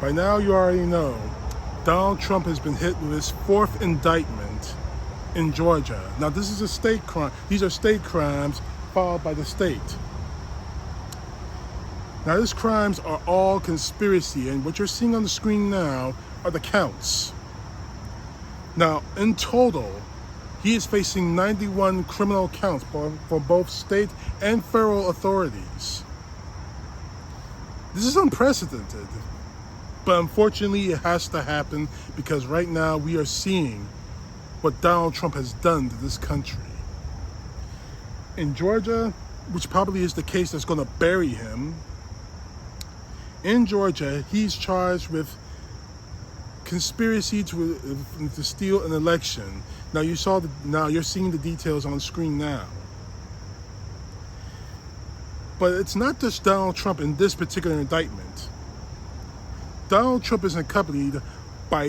By now, you already know Donald Trump has been hit with his fourth indictment in Georgia. Now, this is a state crime. These are state crimes followed by the state. Now, these crimes are all conspiracy, and what you're seeing on the screen now are the counts. Now, in total, he is facing 91 criminal counts for both state and federal authorities. This is unprecedented, but unfortunately it has to happen because right now we are seeing what Donald Trump has done to this country. In Georgia, which probably is the case that's going to bury him, in Georgia, he's charged with conspiracy to steal an election. Now you're seeing the details on screen now. But it's not just Donald Trump in this particular indictment. Donald Trump is accompanied by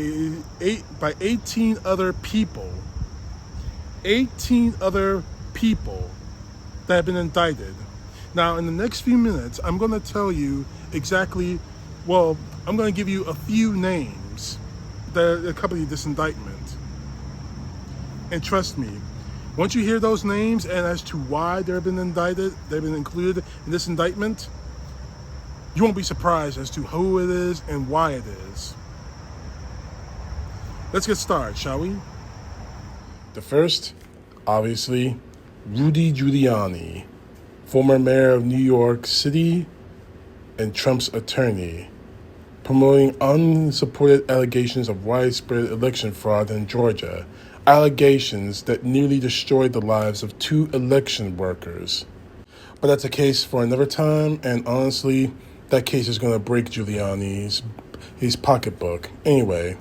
18 other people. 18 other people that have been indicted. Now, in the next few minutes, I'm going to tell you exactly, I'm going to give you a few names that accompany this indictment. And trust me, once you hear those names and as to why they've been included in this indictment, you won't be surprised as to who it is and why it is. Let's get started, shall we? The first, obviously, Rudy Giuliani, former mayor of New York City and Trump's attorney, promoting unsupported allegations of widespread election fraud in Georgia, allegations that nearly destroyed the lives of 2 election workers. But that's a case for another time, and honestly, that case is going to break Giuliani's pocketbook. Anyway,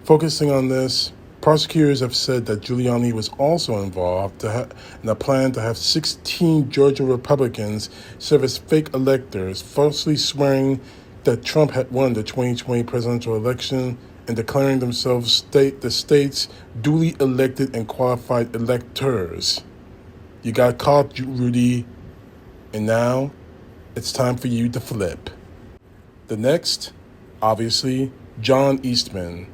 focusing on this, prosecutors have said that Giuliani was also involved in a plan to have 16 Georgia Republicans serve as fake electors, falsely swearing that Trump had won the 2020 presidential election and declaring themselves the state's duly elected and qualified electors. You got caught, Rudy, and now it's time for you to flip. The next, obviously, John Eastman.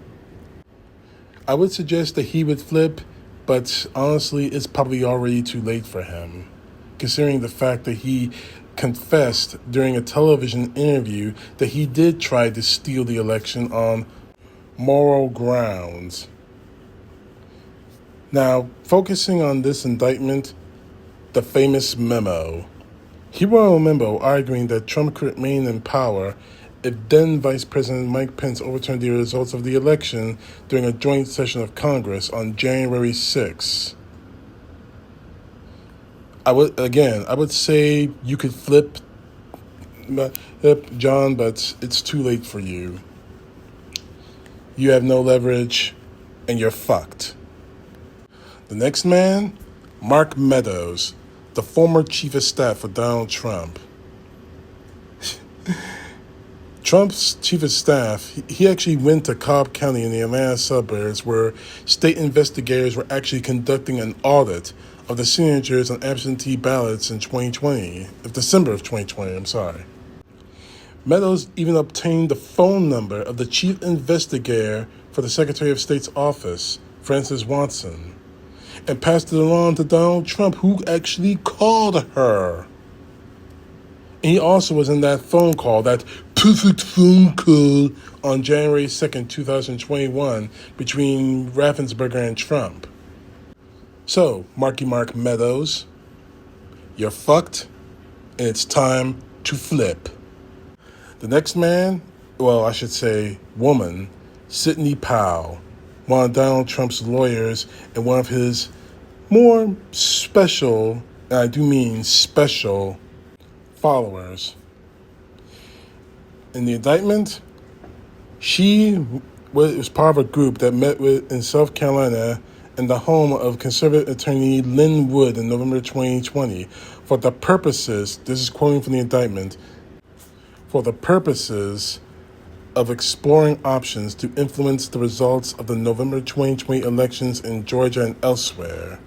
I would suggest that he would flip, but honestly, it's probably already too late for him, considering the fact that he confessed during a television interview that he did try to steal the election on moral grounds. Now, focusing on this indictment, the famous memo. He wrote a memo arguing that Trump could remain in power if then Vice President Mike Pence overturned the results of the election during a joint session of Congress on January 6. I would say you could flip, John, but it's too late for you. You have no leverage, and you're fucked. The next man, Mark Meadows, the former chief of staff for Donald Trump. Trump's chief of staff, he actually went to Cobb County in the Atlanta suburbs where state investigators were actually conducting an audit of the signatures on absentee ballots in December of 2020, Meadows even obtained the phone number of the chief investigator for the Secretary of State's office, Frances Watson, and passed it along to Donald Trump, who actually called her. And he also was in that phone call, that perfect phone call on January 2nd, 2021, between Raffensperger and Trump. So, Marky Mark Meadows, you're fucked, and it's time to flip. The next man, woman, Sidney Powell, one of Donald Trump's lawyers and one of his more special, and I do mean special, followers. In the indictment, she was part of a group that met in South Carolina in the home of conservative attorney Lynn Wood in November 2020 for the purposes, this is quoting from the indictment, for the purposes of exploring options to influence the results of the November 2020 elections in Georgia and elsewhere.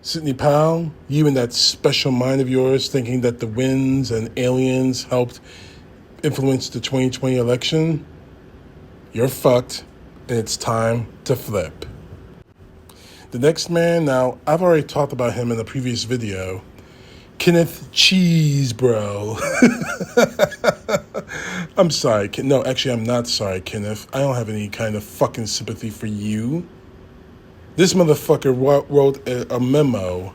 Sidney Powell, you and that special mind of yours thinking that the winds and aliens helped influenced the 2020 election, you're fucked, and it's time to flip. The next man, now, I've already talked about him in a previous video. Kenneth Cheese, bro. I'm sorry. No, actually, I'm not sorry, Kenneth. I don't have any kind of fucking sympathy for you. This motherfucker wrote a memo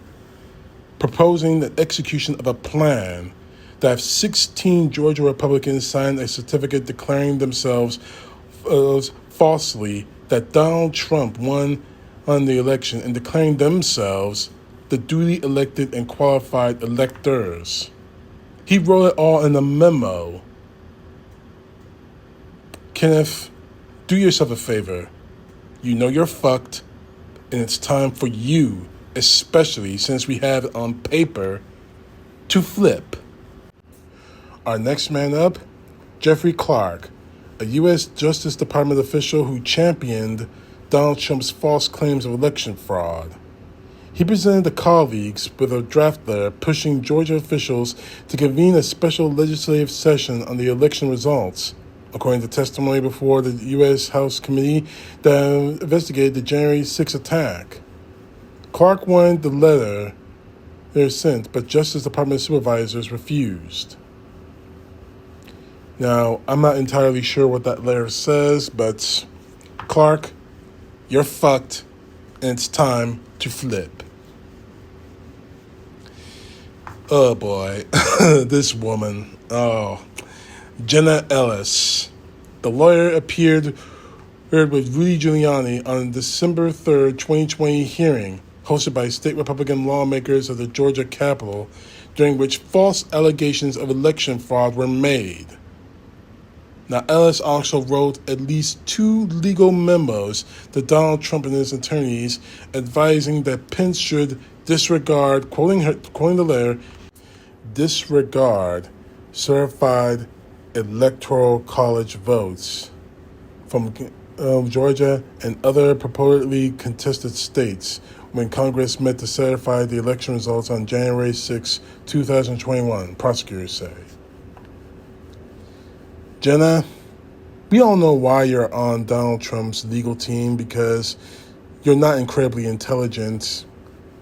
proposing the execution of a plan that have 16 Georgia Republicans signed a certificate declaring themselves falsely that Donald Trump won on the election and declaring themselves the duly elected and qualified electors. He wrote it all in a memo. Kenneth, do yourself a favor. You know you're fucked, and it's time for you, especially since we have it on paper, to flip. Our next man up, Jeffrey Clark, a U.S. Justice Department official who championed Donald Trump's false claims of election fraud. He presented the colleagues with a draft letter pushing Georgia officials to convene a special legislative session on the election results, according to testimony before the U.S. House committee that investigated the January 6 attack. Clark wanted the letter they sent, but Justice Department supervisors refused. Now, I'm not entirely sure what that letter says, but Clark, you're fucked, and it's time to flip. Oh boy, this woman. Oh, Jenna Ellis. The lawyer appeared with Rudy Giuliani on December 3rd, 2020 hearing hosted by state Republican lawmakers of the Georgia Capitol, during which false allegations of election fraud were made. Now, Ellis also wrote at least 2 legal memos to Donald Trump and his attorneys advising that Pence should disregard, quoting the letter, disregard certified electoral college votes from Georgia and other purportedly contested states when Congress met to certify the election results on January 6, 2021, prosecutors say. Jenna, we all know why you're on Donald Trump's legal team, because you're not incredibly intelligent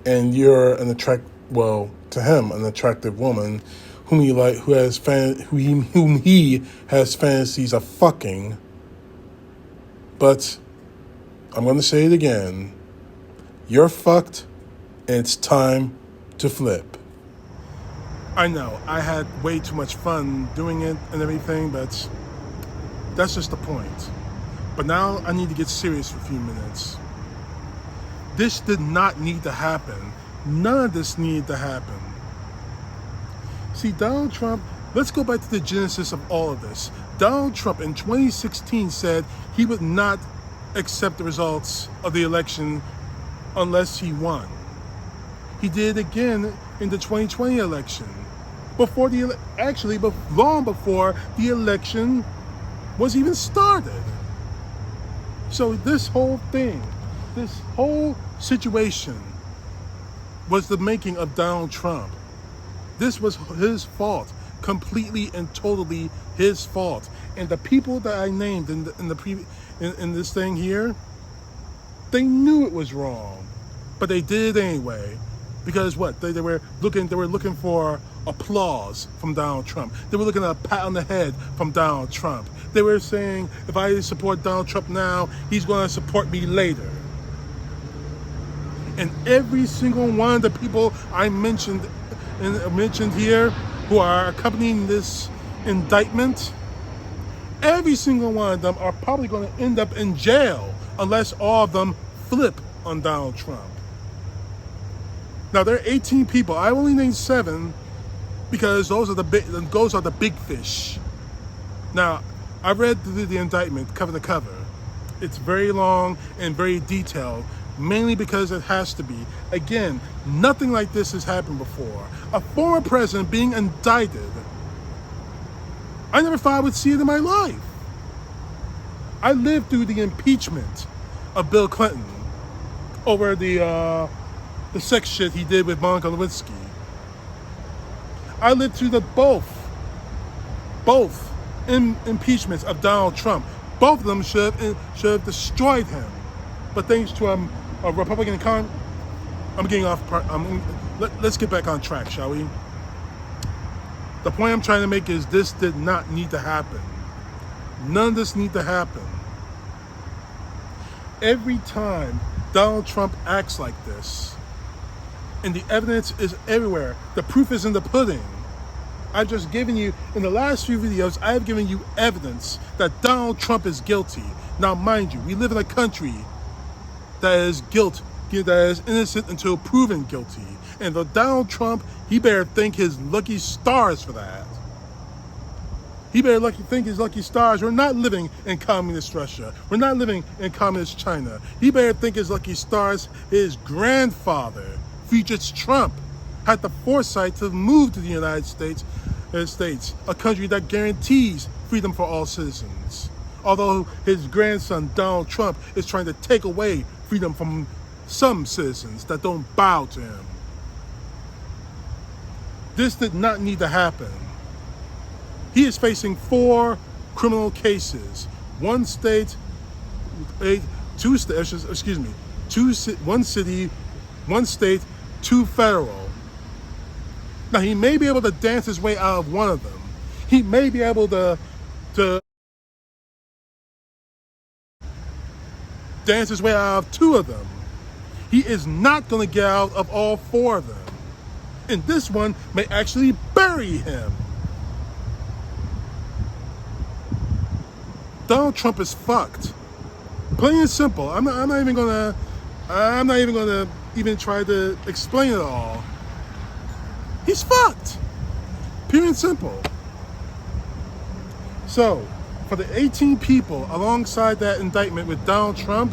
and you're an attractive woman whom he has fantasies of fucking. But I'm going to say it again. You're fucked, and it's time to flip. I know, I had way too much fun doing it and everything, but that's just the point. But now I need to get serious for a few minutes. This did not need to happen. None of this needed to happen. See, Donald Trump, let's go back to the genesis of all of this. Donald Trump in 2016 said he would not accept the results of the election unless he won. He did it again in the 2020 election. Long before the election was even started. So this whole thing, this whole situation was the making of Donald Trump. This was his fault, completely and totally his fault. And the people that I named in this thing here, they knew it was wrong, but they did it anyway. Because what? They were looking for applause from Donald Trump. They were looking at a pat on the head from Donald Trump. They were saying, if I support Donald Trump now, he's going to support me later. And every single one of the people I mentioned here who are accompanying this indictment, every single one of them are probably going to end up in jail unless all of them flip on Donald Trump. Now, there are 18 people. I only named 7 because those are the big fish. Now, I read the indictment cover to cover. It's very long and very detailed, mainly because it has to be. Again, nothing like this has happened before. A former president being indicted. I never thought I would see it in my life. I lived through the impeachment of Bill Clinton over the sex shit he did with Monica Lewinsky. I lived through both impeachments of Donald Trump. Both of them should have destroyed him. But thanks to a Republican I'm getting off. Let's get back on track, shall we? The point I'm trying to make is this did not need to happen. None of this need to happen. Every time Donald Trump acts like this, and the evidence is everywhere, the proof is in the pudding. I've just given you, in the last few videos, I have given you evidence that Donald Trump is guilty. Now, mind you, we live in a country that is innocent until proven guilty. And the Donald Trump, he better thank his lucky stars for that. He better thank his lucky stars. We're not living in communist Russia. We're not living in communist China. He better thank his lucky stars. His grandfather, Friedrich Trump, had the foresight to move to the United States, a country that guarantees freedom for all citizens. Although his grandson, Donald Trump, is trying to take away freedom from some citizens that don't bow to him. This did not need to happen. He is facing 4 criminal cases. One city, one state, 2 federal. Now, he may be able to dance his way out of one of them. He may be able to dance his way out of 2 of them. He is not going to get out of all 4 of them. And this one may actually bury him. Donald Trump is fucked. Plain and simple. I'm not even gonna try to explain it all. He's fucked. Pure and simple. So, for the 18 people alongside that indictment with Donald Trump,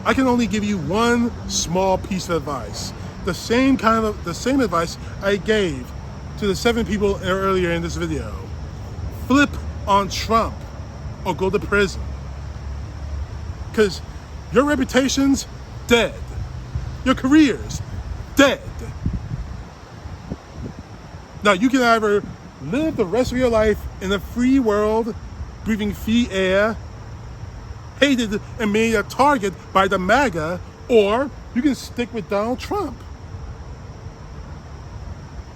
I can only give you one small piece of advice. The same advice I gave to the 7 people earlier in this video. Flip on Trump or go to prison. Because your reputation's dead. Your career's dead. Now, you can either live the rest of your life in a free world, breathing free air, hated and made a target by the MAGA, or you can stick with Donald Trump.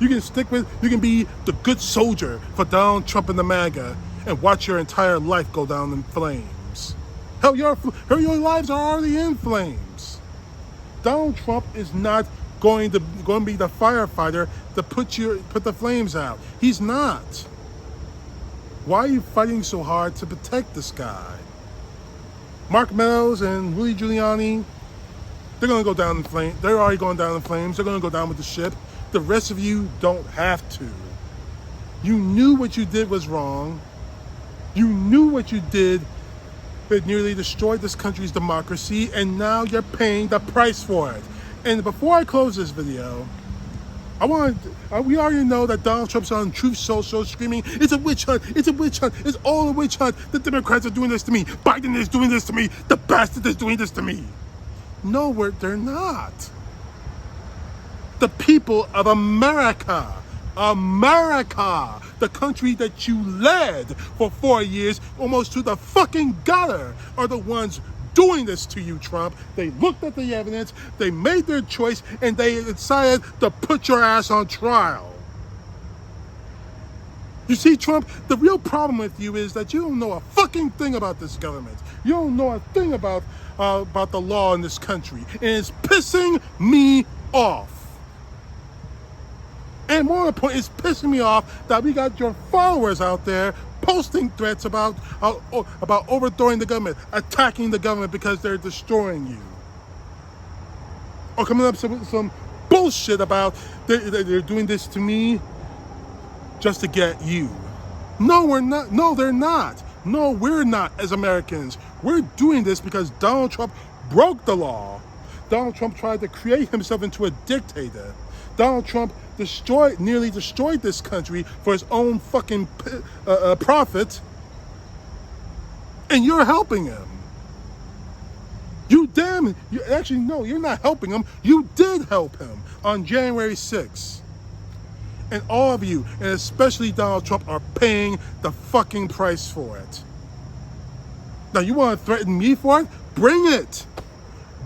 You can be the good soldier for Donald Trump and the MAGA and watch your entire life go down in flames. Hell, your lives are already in flames. Donald Trump is not going to be the firefighter to put the flames out. He's not. Why are you fighting so hard to protect this guy? Mark Meadows and Rudy Giuliani, they're going to go down in flames. They're already going down in flames. They're going to go down with the ship. The rest of you don't have to. You knew what you did was wrong. You knew what you did had nearly destroyed this country's democracy, and now you're paying the price for it. And before I close this video, we already know that Donald Trump's on Truth Social screaming, it's a witch hunt, it's a witch hunt, it's all a witch hunt. The Democrats are doing this to me. Biden is doing this to me. The bastard is doing this to me. No, they're not. The people of America, the country that you led for 4 years, almost to the fucking gutter, are the ones doing this to you, Trump. They looked at the evidence, they made their choice, and they decided to put your ass on trial. You see, Trump, the real problem with you is that you don't know a fucking thing about this government. You don't know a thing about the law in this country. And it's pissing me off. And more to the point, it's pissing me off that we got your followers out there posting threats about overthrowing the government, attacking the government because they're destroying you. Or coming up with some bullshit about they're doing this to me just to get you. No, we're not. No, they're not. No, we're not as Americans. We're doing this because Donald Trump broke the law. Donald Trump tried to create himself into a dictator. Donald Trump nearly destroyed this country for his own fucking profit, and you're helping him. Actually, no, you're not helping him. You did help him on January 6th. And all of you, and especially Donald Trump, are paying the fucking price for it. Now, you want to threaten me for it? Bring it.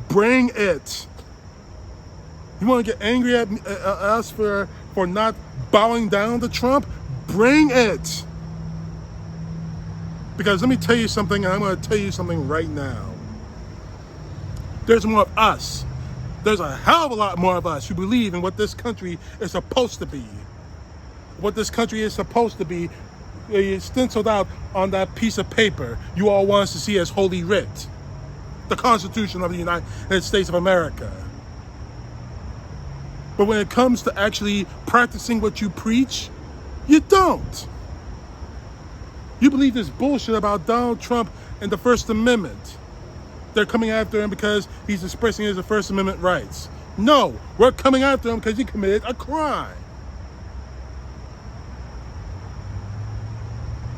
Bring it. You want to get angry at us for not bowing down to Trump? Bring it. Because let me tell you something, and I'm going to tell you something right now. There's more of us. There's a hell of a lot more of us who believe in what this country is supposed to be. What this country is supposed to be is stenciled out on that piece of paper you all want us to see as Holy Writ. The Constitution of the United States of America. But when it comes to actually practicing what you preach, you don't. You believe this bullshit about Donald Trump and the First Amendment. They're coming after him because he's expressing his First Amendment rights. No, we're coming after him because he committed a crime.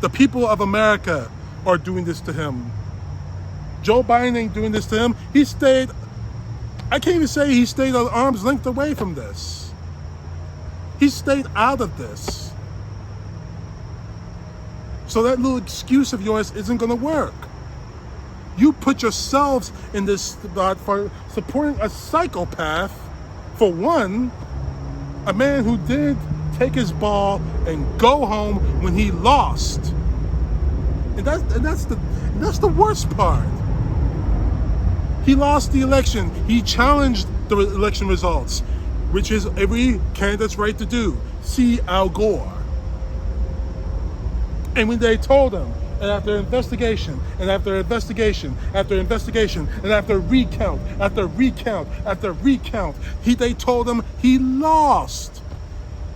The people of America are doing this to him. Joe Biden ain't doing this to him. He stayed, I can't even say he stayed an arm's length away from this. He stayed out of this. So that little excuse of yours isn't going to work. You put yourselves in this spot for supporting a psychopath, for one, a man who did take his ball and go home when he lost. And that's the worst part. He lost the election. He challenged the election results, which is every candidate's right to do. See Al Gore. And when they told him, and after investigation, and after investigation, after investigation, and after recount, after recount, after recount, they told him he lost.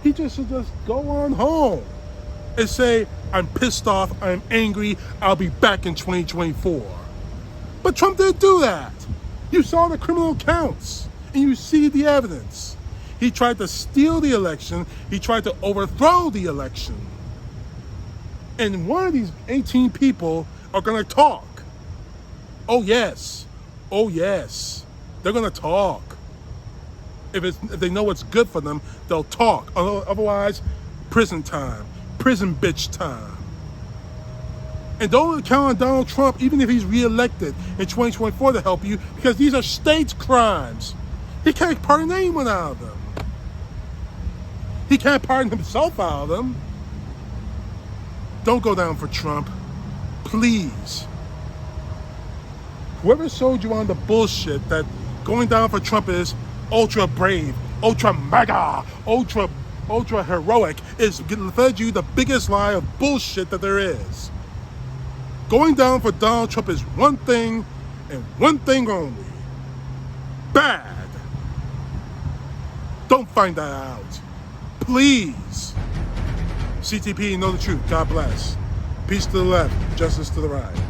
He just should just go on home and say, I'm pissed off, I'm angry, I'll be back in 2024. But Trump didn't do that. You saw the criminal counts, and you see the evidence. He tried to steal the election, he tried to overthrow the election. And one of these 18 people are going to talk. Oh, yes. Oh, yes. They're going to talk. If they know what's good for them, they'll talk. Otherwise, prison time. Prison bitch time. And don't count on Donald Trump, even if he's reelected in 2024, to help you, because these are state crimes. He can't pardon anyone out of them. He can't pardon himself out of them. Don't go down for Trump. Please. Whoever sold you on the bullshit that going down for Trump is ultra brave, ultra mega, ultra heroic, is fed you the biggest lie of bullshit that there is. Going down for Donald Trump is one thing and one thing only. Bad. Don't find that out. Please. CTP, know the truth. God bless. Peace to the left, justice to the right.